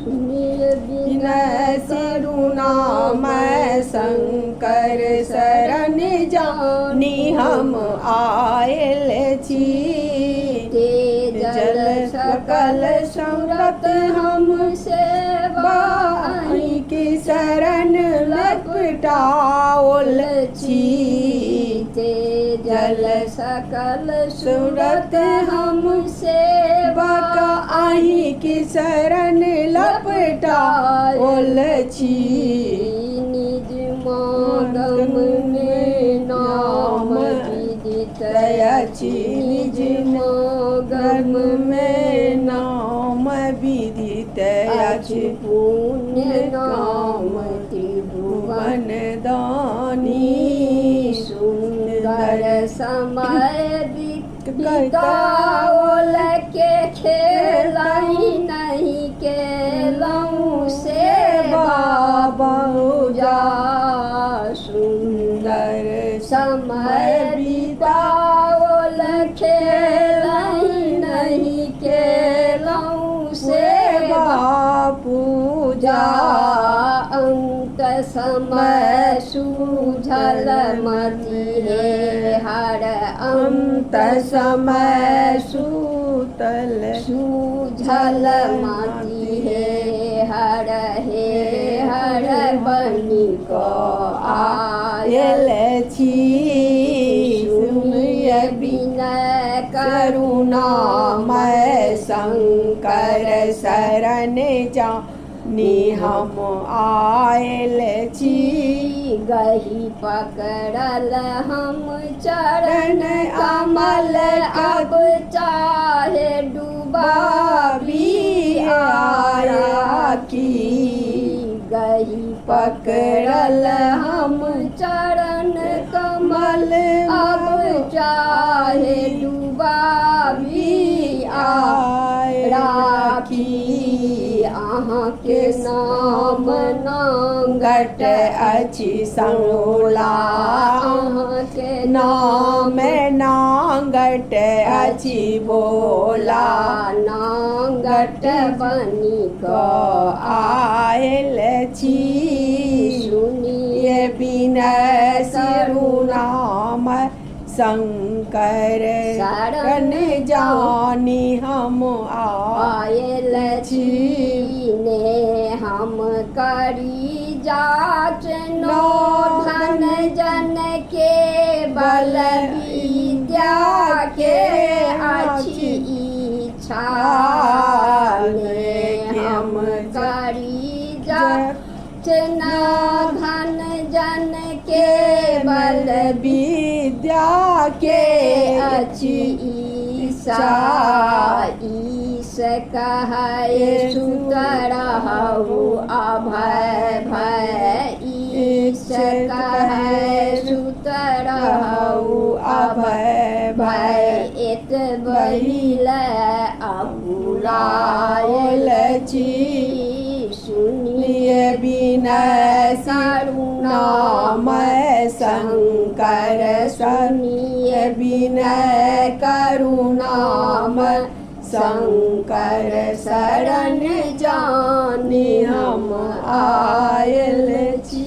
सुनिए बिनय सिरुनाम शंकर शरण जानी हम आयल छी। जल सकल सूरत हम सेवा की शरण लपटाओल छी। जल सकल सूरत हम सेवा आही की शरण लपटाओल छी। निज मागम में नाम विदित अछि। निज मागम में नाम विदित अछि। पुण्य नाम त्रिभुवन दानी। सुंदर समय बिताओल के खेलहि नहीं केलहुँ सेवा बहुजा। सुंदर समय बिताओल खेलहि नहीं केलहुँ सेवा पूजा। अंत समय सूझल मति हे हर। अंत समय सूझल मति हे हर। हे हर बनि को आयल छी। सुनिए बिनय करुणामय शंकर शरण जानी हम आयल छी। गही पकड़ल हम चरण कमल अब चाहे डुबाबी आया की। गही पकड़ल हम चरण कमल अब चाहे डुबाबी राखी। अहाँ के नाम नांगट अछि संगोला। अहाँ के नाम नांगट अछि बोला। नांगट बनि को आयल छी। सुनिए बिनय सिरुनाम शंकर शरण जानी हम आयल छी। ने हम करी जाच नो धन जन के बल विद्या के अछि इच्छा। ने हम करी जाच नो धन जन के बल विद्या के अछि ईशा। ईश कहै सुत रहु अभय भय। ईश कहै सुत रहु अभय भय। एतबहि अकुलायल छी। सुनिए बिनय करुणामय शंकर। सुनिए बिनय करुणामय शंकर शरण जानी हम आयल छी।